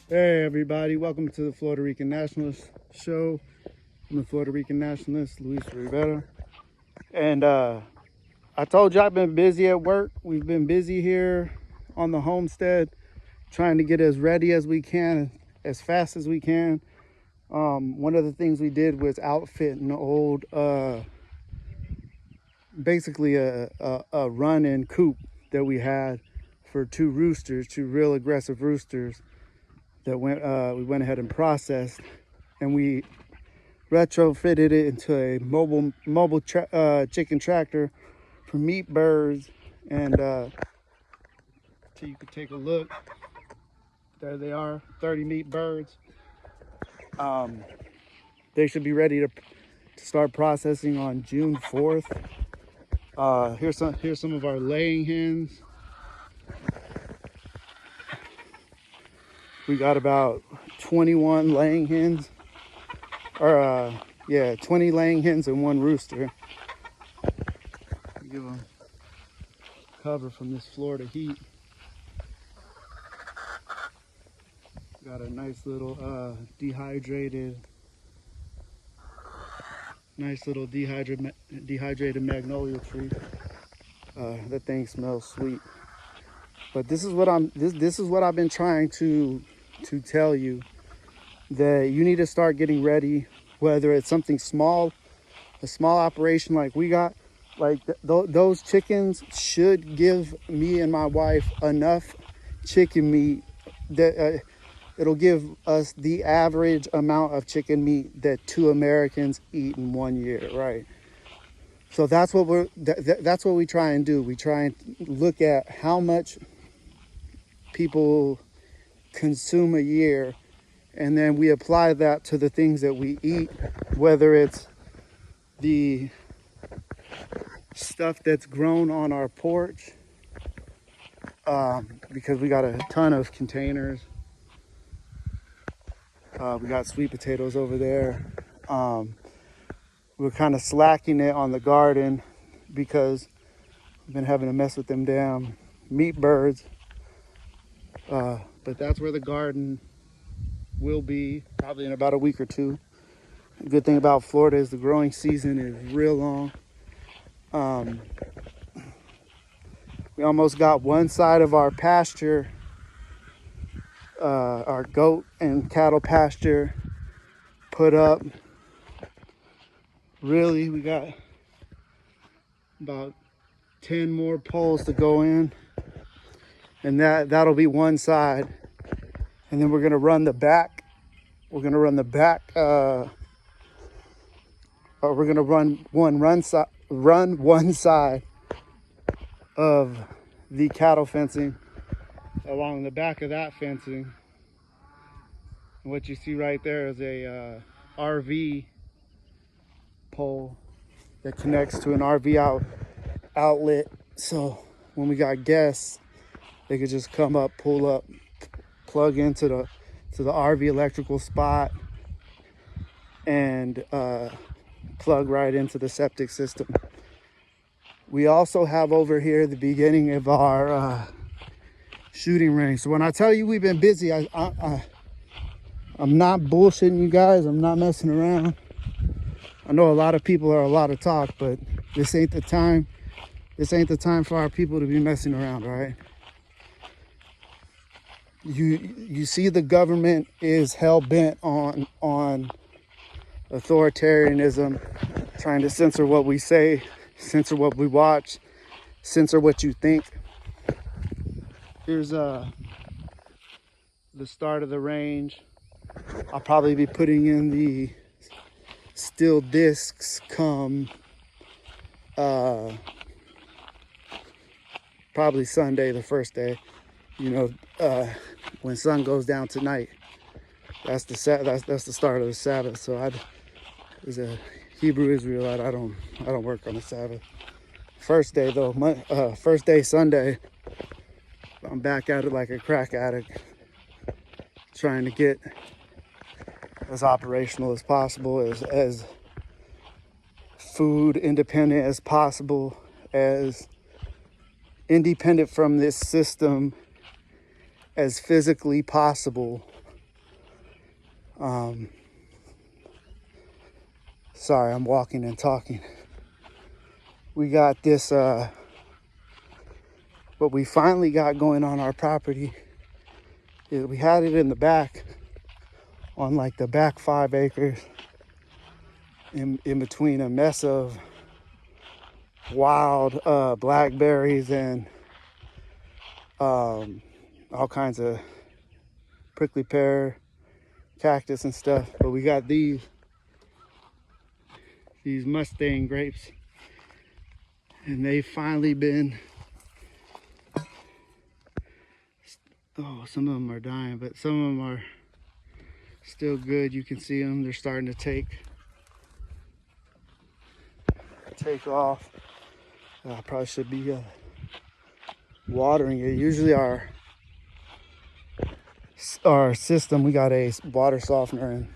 Hey everybody, welcome to the Florida Rican Nationalist show. I'm the Florida Rican Nationalist, Luis Rivera. And I told you I've been busy at work. We've been busy here on the homestead, trying to get as ready as we can, as fast as we can. One of the things we did was outfit an old, basically a run-in coop that we had for two real aggressive roosters that we went ahead and processed, and we retrofitted it into a mobile chicken tractor for meat birds. And so you could take a look. There they are, 30 meat birds. They should be ready to start processing on June 4th. Here's some of our laying hens. We got about 21 laying hens, or 20 laying hens and one rooster. Give them cover from this Florida heat. Got a nice little dehydrated magnolia tree. That thing smells sweet. But this is what I've been trying to tell you, that you need to start getting ready, whether it's something small, a small operation like we got. Like those chickens should give me and my wife enough chicken meat that it'll give us the average amount of chicken meat that 2 Americans eat in 1 year, right? So that's what we try and do. We try and look at how much people consume a year, and then we apply that to the things that we eat, whether it's the stuff that's grown on our porch, because we got a ton of containers. We got sweet potatoes over there. We're kind of slacking it on the garden because we've been having to mess with them damn meat birds. But that's where the garden will be probably in about a week or two. The good thing about Florida is the growing season is real long. We almost got one side of our pasture, our goat and cattle pasture, put up. Really, we got about 10 more poles to go in, and that'll be one side. And then we're gonna run the back. We're gonna run one side of the cattle fencing along the back of that fencing. And what you see right there is a RV pole that connects to an RV outlet. So when we got guests, they could just come up, pull up, plug into the RV electrical spot, and plug right into the septic system. We also have over here the beginning of our shooting range. So when I tell you we've been busy, I'm not bullshitting you guys. I'm not messing around. I know a lot of people are a lot of talk, but this ain't the time. This ain't the time for our people to be messing around, right? You see, the government is hell-bent on authoritarianism, trying to censor what we say, censor what we watch, censor what you think. Here's the start of the range. I'll probably be putting in the steel discs come probably Sunday, the first day. When sun goes down tonight, that's the start of the Sabbath. So as a Hebrew Israelite, I don't work on the Sabbath. First day though, first day Sunday, I'm back at it like a crack addict, trying to get as operational as possible, as food independent as possible, as independent from this system as physically possible, Sorry, I'm walking and talking. We got this, what we finally got going on our property is we had it in the back, on like the back 5 acres, in between a mess of wild blackberries and all kinds of prickly pear, cactus and stuff. But we got these Mustang grapes, and they've finally been, oh, some of them are dying, but some of them are still good. You can see them, they're starting to take off. I probably should be watering it. Usually our system, we got a water softener and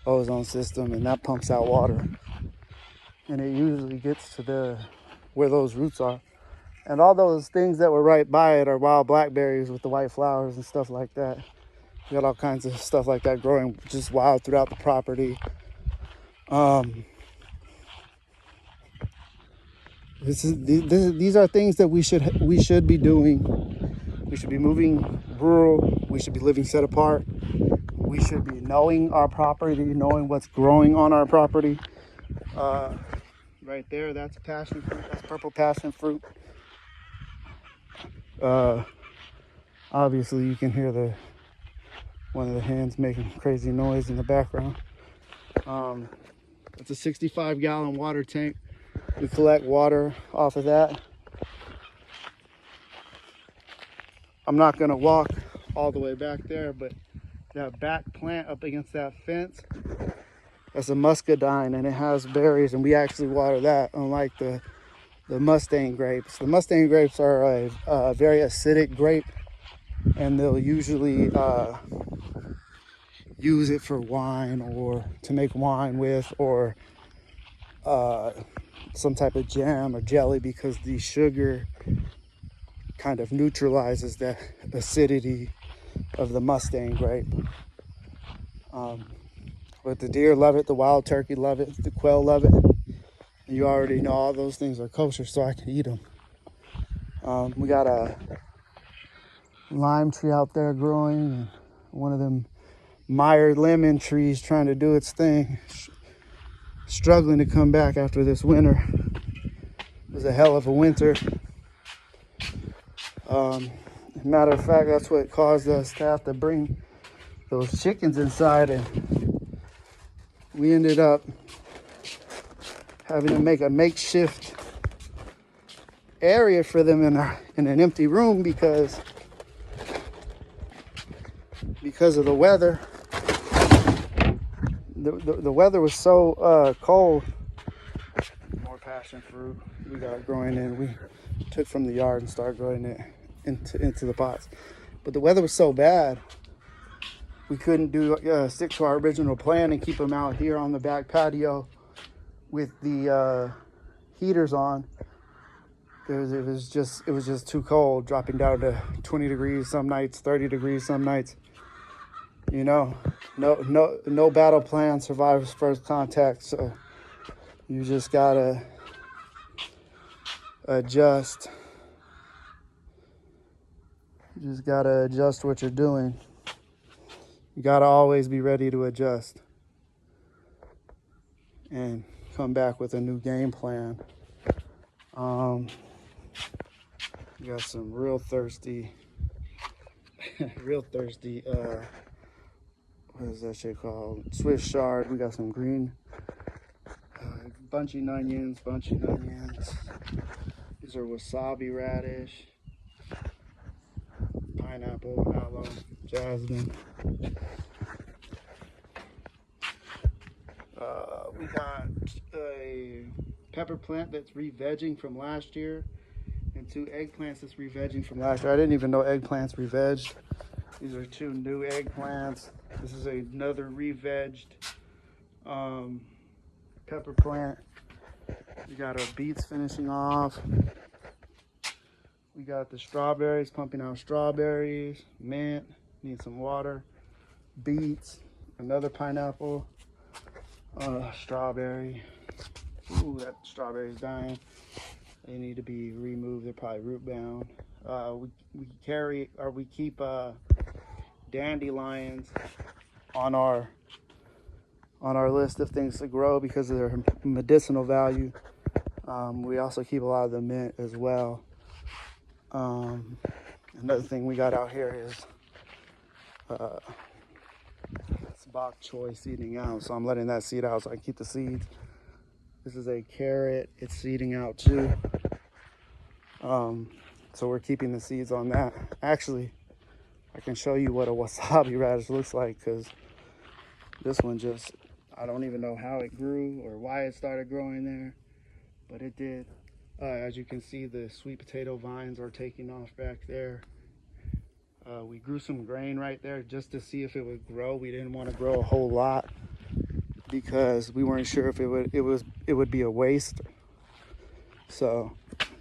ozone system, and that pumps out water, and it usually gets to where those roots are. And all those things that were right by it are wild blackberries with the white flowers and stuff like that. We got all kinds of stuff like that growing just wild throughout the property. These are things that we should be doing. We should be moving rural. We should be living set apart. We should be knowing our property, knowing what's growing on our property. Right there, that's passion fruit. That's purple passion fruit. Obviously, you can hear one of the hens making crazy noise in the background. It's a 65-gallon water tank. We collect water off of that. I'm not gonna walk all the way back there, but that back plant up against that fence, that's a muscadine, and it has berries, and we actually water that, unlike the Mustang grapes. The Mustang grapes are a very acidic grape, and they'll usually use it for wine, or to make wine with, or some type of jam or jelly, because the sugar kind of neutralizes the acidity of the Mustang grape. But the deer love it, the wild turkey love it, the quail love it. And you already know all those things are kosher, so I can eat them. We got a lime tree out there growing, and one of them Meyer lemon trees trying to do its thing, struggling to come back after this winter. It was a hell of a winter. Matter of fact, that's what caused us to have to bring those chickens inside, and we ended up having to make a makeshift area for them in an empty room because of the weather. The weather was so cold. More passion fruit we got growing in. We took from the yard and started growing it into the pots. But the weather was so bad, we couldn't stick to our original plan and keep them out here on the back patio with the heaters on. It was just too cold, dropping down to 20 degrees some nights, 30 degrees some nights. You know, no battle plan survives first contact, so you just gotta adjust. You just gotta adjust what you're doing. You gotta always be ready to adjust and come back with a new game plan. We got some real thirsty, what is that shit called? Swiss chard. We got some green bunching onions. These are wasabi radish, pineapple, aloe, jasmine. We got a pepper plant that's re-vegging from last year, and 2 eggplants that's re-vegging from last year. I didn't even know eggplants re-vegged. These are 2 new eggplants. This is another re-vegged pepper plant. We got our beets finishing off. We got the strawberries, pumping out strawberries, mint, need some water, beets, another pineapple, strawberry. Ooh, that strawberry's dying. They need to be removed. They're probably root bound. We keep dandelions on our list of things to grow because of their medicinal value. We also keep a lot of the mint as well. Another thing we got out here is it's bok choy seeding out, so I'm letting that seed out so I can keep the seeds. This is a carrot, it's seeding out too. So we're keeping the seeds on that. Actually, I can show you what a wasabi radish looks like, because this one just, I don't even know how it grew or why it started growing there, but it did. As you can see, the sweet potato vines are taking off back there. We grew some grain right there just to see if it would grow. We didn't want to grow a whole lot because we weren't sure if it would be a waste. So,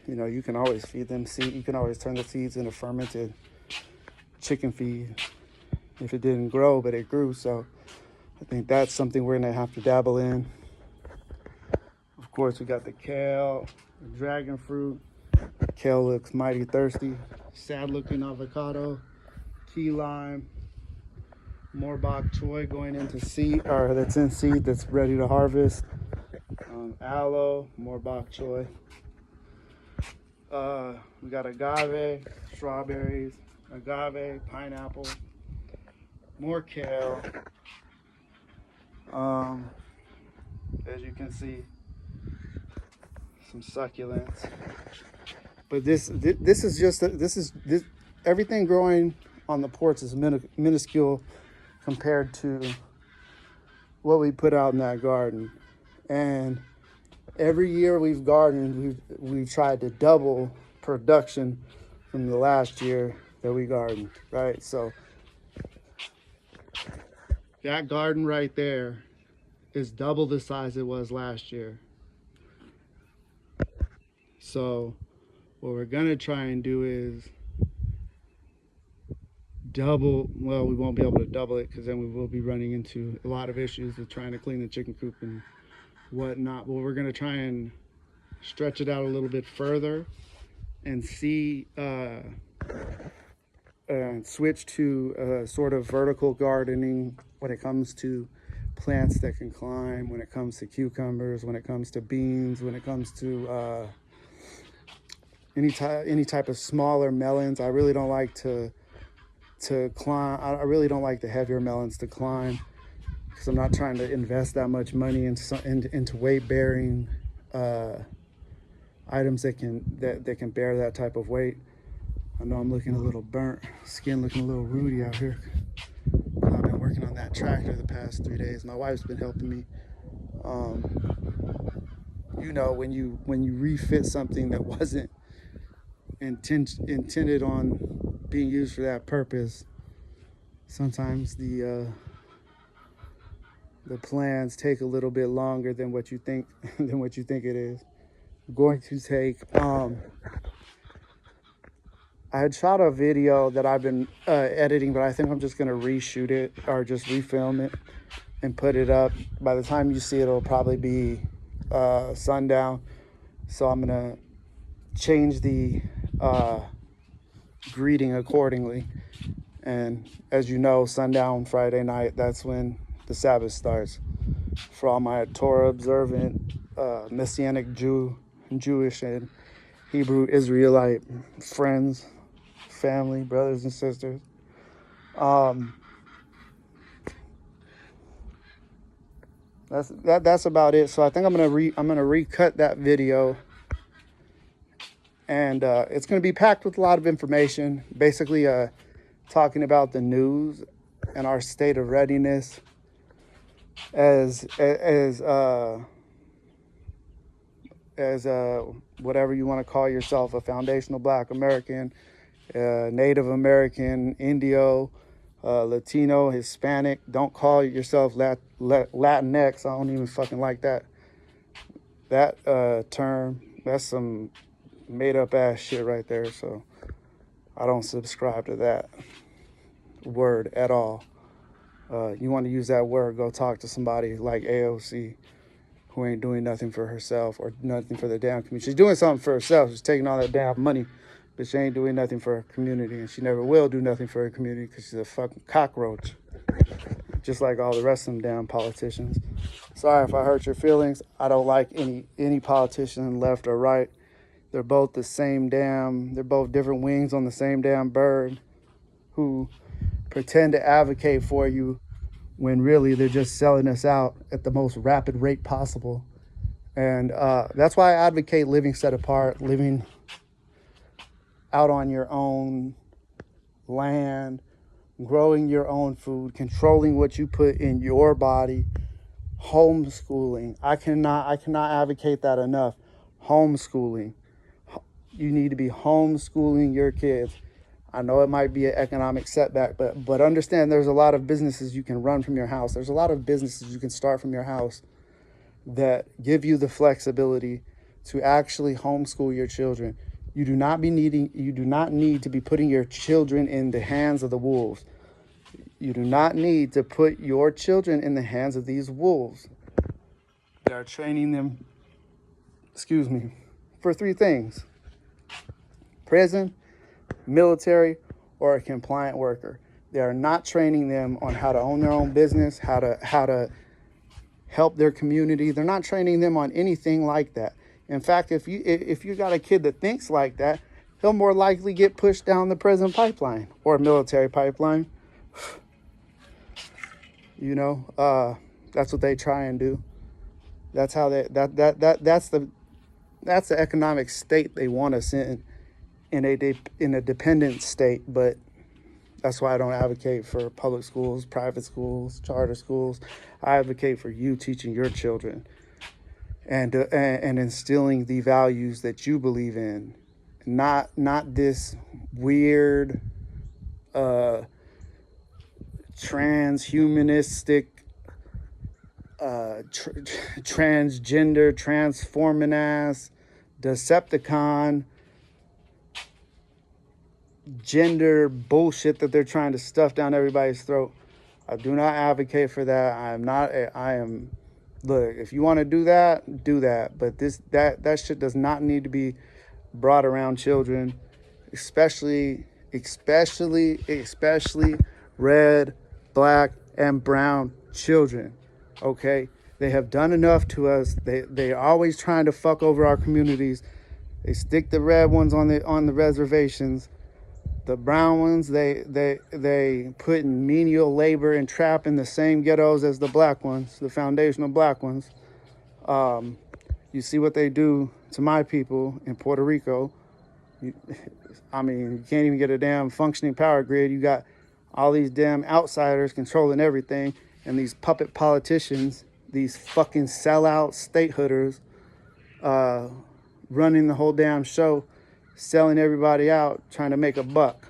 you know, you can always feed them seed. You can always turn the seeds into fermented chicken feed if it didn't grow, but it grew. So I think that's something we're gonna have to dabble in. Of course, we got the kale, the dragon fruit. Kale looks mighty thirsty. Sad looking avocado, key lime, more bok choy going into seed, or that's in seed, that's ready to harvest. Aloe, more bok choy. We got agave, strawberries, agave, pineapple, more kale. As you can see, some succulents. But this everything growing on the porch is minuscule compared to what we put out in that garden. And every year we've gardened, we've tried to double production from the last year that we gardened, right? So that garden right there is double the size it was last year. So what we're gonna try and do is double, well, we won't be able to double it because then we will be running into a lot of issues with trying to clean the chicken coop and whatnot. But we're gonna try and stretch it out a little bit further and see and switch to sort of vertical gardening when it comes to plants that can climb, when it comes to cucumbers, when it comes to beans, when it comes to any type of smaller melons. I really don't like to climb. I really don't like the heavier melons to climb because I'm not trying to invest that much money into weight bearing items that can bear that type of weight. I know I'm looking a little burnt, skin looking a little ruddy out here. I've been working on that tractor the past 3 days. My wife's been helping me. You know, when you refit something that wasn't intended on being used for that purpose, sometimes the plans take a little bit longer than what you think it is. I'm going to take I had shot a video that I've been editing, but I think I'm just gonna reshoot it or just refilm it and put it up. By the time you see it, it'll probably be sundown. So I'm gonna change the greeting accordingly. And as you know, sundown Friday night, that's when the Sabbath starts. For all my Torah observant, Messianic Jewish and Hebrew Israelite friends, family, brothers and sisters. That's about it. So I think I'm gonna recut that video, and it's gonna be packed with a lot of information. Basically, talking about the news and our state of readiness as whatever you want to call yourself, a foundational Black American, Native American, Indio, Latino, Hispanic. Don't call yourself Latinx. I don't even fucking like that term. That's some made up ass shit right there. So I don't subscribe to that word at all. You want to use that word, go talk to somebody like AOC, who ain't doing nothing for herself or nothing for the damn community. She's doing something for herself. She's taking all that damn money, but she ain't doing nothing for her community, and she never will do nothing for her community because she's a fucking cockroach, just like all the rest of them damn politicians. Sorry if I hurt your feelings. I don't like any politician, left or right. They're both the same damn, they're both different wings on the same damn bird, who pretend to advocate for you when really they're just selling us out at the most rapid rate possible. And that's why I advocate living set apart, living out on your own land, growing your own food, controlling what you put in your body, homeschooling. I cannot advocate that enough. Homeschooling. You need to be homeschooling your kids. I know it might be an economic setback, but understand there's a lot of businesses you can run from your house. There's a lot of businesses you can start from your house that give you the flexibility to actually homeschool your children. You do not need to be putting your children in the hands of the wolves. You do not need to put your children in the hands of these wolves. They are training them, for three things: prison, military, or a compliant worker. They are not training them on how to own their own business, how to help their community. They're not training them on anything like that. In fact, if you got a kid that thinks like that, he'll more likely get pushed down the prison pipeline or military pipeline. You know, that's what they try and do. That's how that's the economic state they want us in a dependent state. But that's why I don't advocate for public schools, private schools, charter schools. I advocate for you teaching your children and instilling the values that you believe in, not this weird transhumanistic transgender transforming ass Decepticon gender bullshit that they're trying to stuff down everybody's throat. I do not advocate for that. Look, if you want to do that, but that shit does not need to be brought around children, especially red, black, and brown children. Okay, they have done enough to us. They're always trying to fuck over our communities. They stick the red ones on the reservations. The brown ones, they put in menial labor and trap in the same ghettos as the black ones, the foundational black ones. You see what they do to my people in Puerto Rico. You can't even get a damn functioning power grid. You got all these damn outsiders controlling everything, and these puppet politicians, these fucking sellout statehooders, running the whole damn show, selling everybody out, trying to make a buck.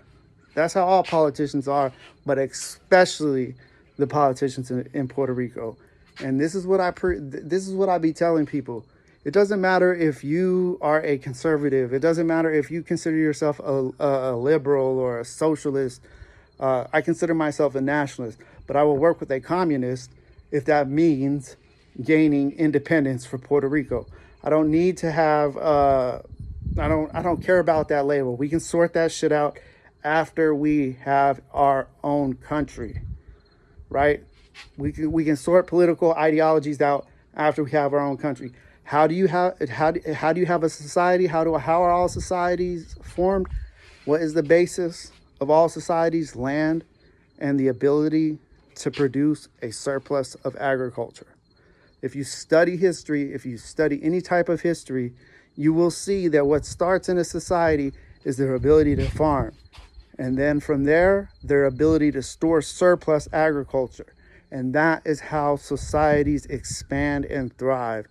That's how all politicians are, but especially the politicians in Puerto Rico. And this is what I be telling people. It doesn't matter if you are a conservative. It doesn't matter if you consider yourself a liberal or a socialist. I consider myself a nationalist, but I will work with a communist if that means gaining independence for Puerto Rico. I don't need to have I don't care about that label. We can sort that shit out after we have our own country, right? We can sort political ideologies out after we have our own country. How do you have a society? How are all societies formed? What is the basis of all societies? Land and the ability to produce a surplus of agriculture. If you study history, if you study any type of history, you will see that what starts in a society is their ability to farm. And then from there, their ability to store surplus agriculture. And that is how societies expand and thrive.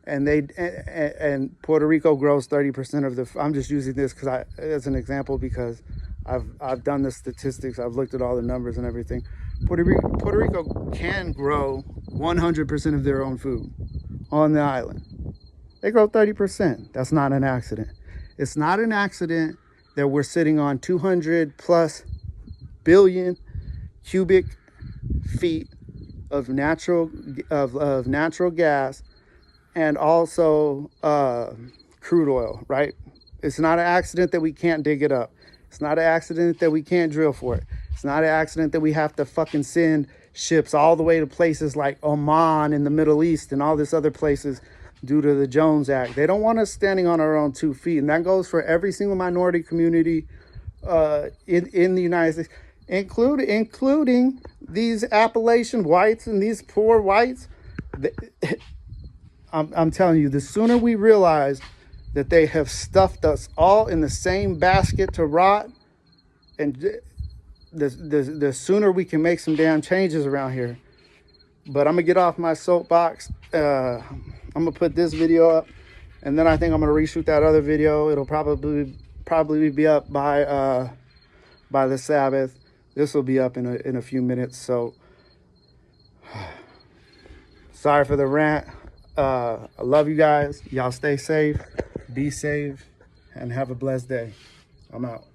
And Puerto Rico grows 30% of the, I'm just using this as an example because I've done the statistics, I've looked at all the numbers and everything. Puerto Rico can grow 100% of their own food on the island. They grow 30%. That's not an accident. It's not an accident that we're sitting on 200 plus billion cubic feet of natural gas, and also crude oil, right? It's not an accident that we can't dig it up. It's not an accident that we can't drill for it. It's not an accident that we have to fucking send ships all the way to places like Oman in the Middle East and all this other places due to the Jones Act. They don't want us standing on our own 2 feet. And that goes for every single minority community in the United States, including these Appalachian whites and these poor whites. I'm telling you, the sooner we realize that they have stuffed us all in the same basket to rot, and the sooner we can make some damn changes around here. But I'm gonna get off my soapbox. I'm gonna put this video up, and then I think I'm gonna reshoot that other video. It'll probably be up by the Sabbath. This will be up in a few minutes. So sorry for the rant. I love you guys. Y'all stay safe, be safe, and have a blessed day. I'm out.